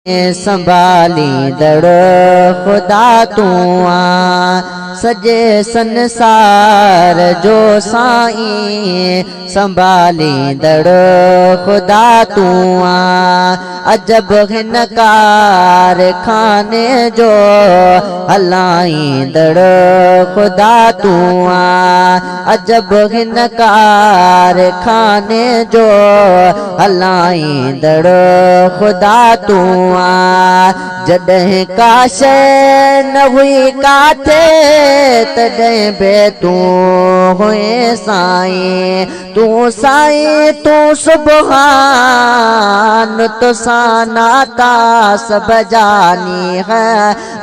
संभालींदड़ खुदा तू आ सजे संसार जो साईं संभालींदड़ खुदा तू आ अजब हिन कारखाने जो हलाईंदड़ खुदा तू आ अजब हिन कारखाने जो हलाईंदड़ खुदा तू आ जॾहिं का शइ न हुई काथे तॾहिं बि तूं हुए साईं तूं साईं तूं सुबहान तुसां नाता सभ जानी है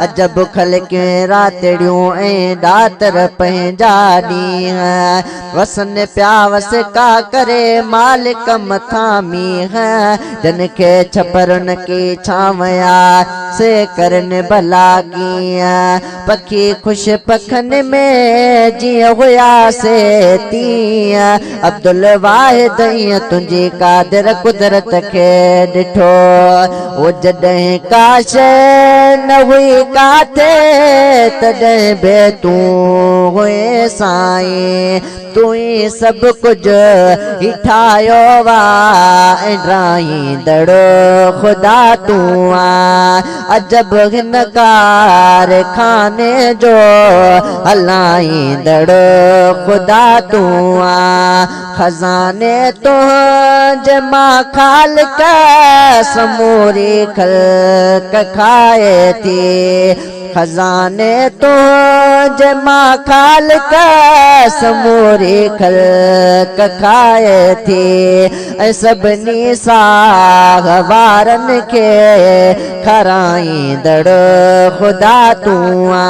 अजब ख़ल्क़ रातड़ियूं ऐं ॾातर पंहिंजा ॾींहं वसन पिया वसका करे मालिक मथां मींहं जिन खे छपरन की छावया से करन भला कीअं पखी ख़ुशि पखन में जीअं हुया से तीअं अब्दुल वाहिद ईअं तुंहिंजी कादिर कुदरत खे ॾिठो ओ जॾहिं का शइ न हुई काथे तॾहिं बि तूं हुए साईं तूं ई सभु कुझु ही ठाहियो वा ऐं ड्राईंदड़ खुदा तूं आ अजब हिन कारखाने जो हलाईंदड़ खुदा तूं आ खजाने तुंहिंजे मां ख़ालिक समूरी ख़ल्क़ खाए थी खजाने तुंहिंजे मां ख़ालिक समूरी ख़ल्क़ खाए थी ऐं सभिनी साह वारनि खे खाराईंदड़ खुदा तूं आ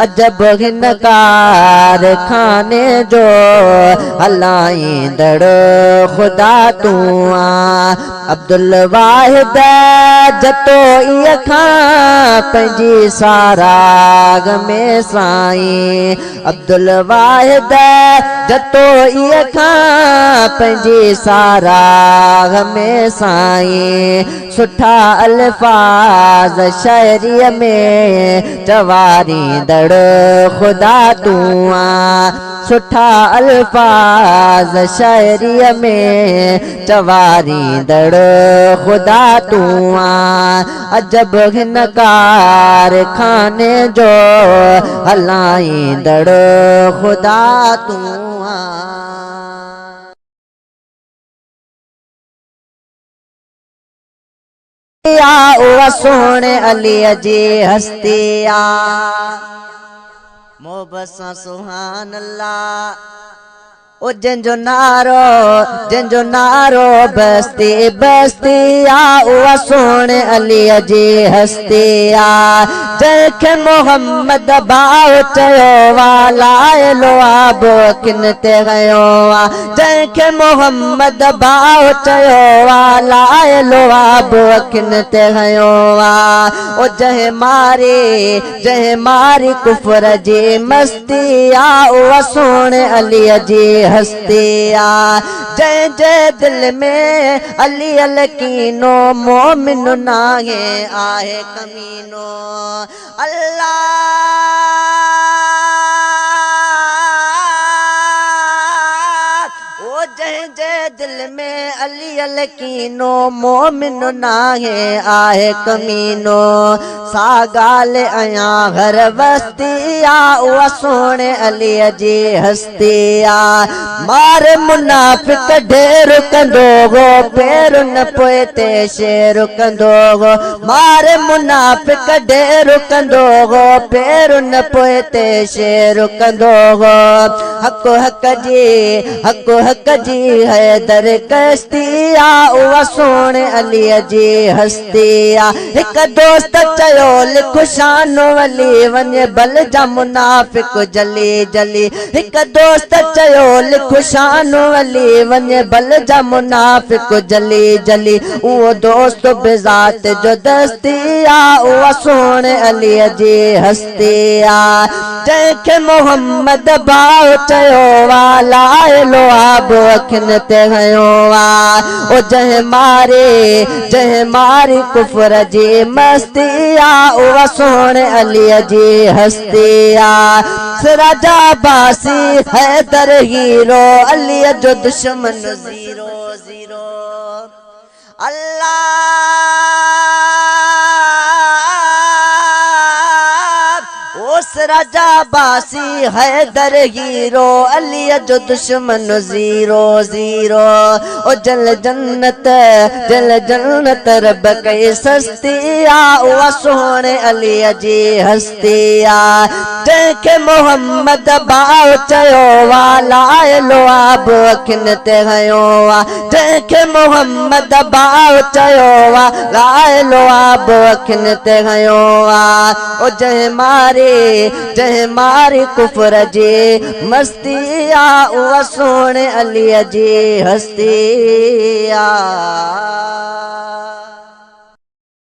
अजब हिन कारखाने जो हलाईंदड़ खुदा तूं आ अब्दुल वाहिद जतो इह खां पंहिंजी साराग में साईं अब्दुल वाहिद जतो इह खां पंहिंजी साराग में साईं सुठा अल्फाज शायरीअ में चवारींदड़ खुदा तूं आ सुठा अल्फाज शायरीअ में चवारींदड़ खुदा तूं आ अजब हिन कारखाने जो हलाईंदड़ खुदा तूं आ उहा सोणे अलीअ जी हस्ती आ मोहब्बत सां सुभान अल्लाह ओ जंहिंजो नारो बस्ती बस्ती आ उहा सोणे अलीअ जी हस्ती आ जंहिंखे मोहम्मद भाउ चयो वा लाइलो आबो किन ते गयो आ जंहिंखे मोहम्मद भाउ चयो वा लाइलो आबो किन ते गयो आ ओ जंहिं मारी कुफर जी मस्ती आ उहा सोणे अलीअ जी हस्ती आ जंहिंजे दिल में अली अलकीनो मोमिन नाहे आहे कमीनो अल्लाह ओ जंहिंजे दिल में अली अलकीनो मोमिन नाहे आहे कमीनो सा गाल अया घर बस्ती आ उहा सोणे अलीअ जी हस्ती आ मार मुनाफिक ढेर कंदो गो पैर न पोए ते शेर कंदो गो मार मुनाफिक ढेर कंदो गो पैर न पोए ते शेर कंदो गो हक जी हैदर कश्ती आ उहा सोणे अलीअ जी हस्ती आ हिकु दोस्त चयो लिख शानो अली वञे बल जा मुनाफिक जली जली हिकु दोस्त चयो लिख शानो अली वञे बल जा मुनाफिक जली जली उहो दोस्त बिज़ात जो दस्ती आ उहा सोणे अलीअ जी हस्ती आ जंहिंखे मोहम्मद भाउ चयो वा लाइलो आबो अखियुनि ते हयो ओ जह मारी कुफर जी मस्ती ओ सोने अली जी हस्ती राजा बासी हैदर हीरो अली जो दुश्मन जीरो जीरो अल्लाह उस राजा बासी हैदर हीरो अली जो दुश्मन जीरो जीरो ओ जल जन्नत रब कई सस्तिया ओ सोने अली जी हस्तिया जंहिंखे मोहम्मद बाव चयो वाला लो आब अखिन ते हयो जंहिंखे मोहम्मद बाव चयो वाला लो आब अखिन ते हयो ओ जंहिं मारी कुफर जी मस्ती ओ सोने अली जी हस्ती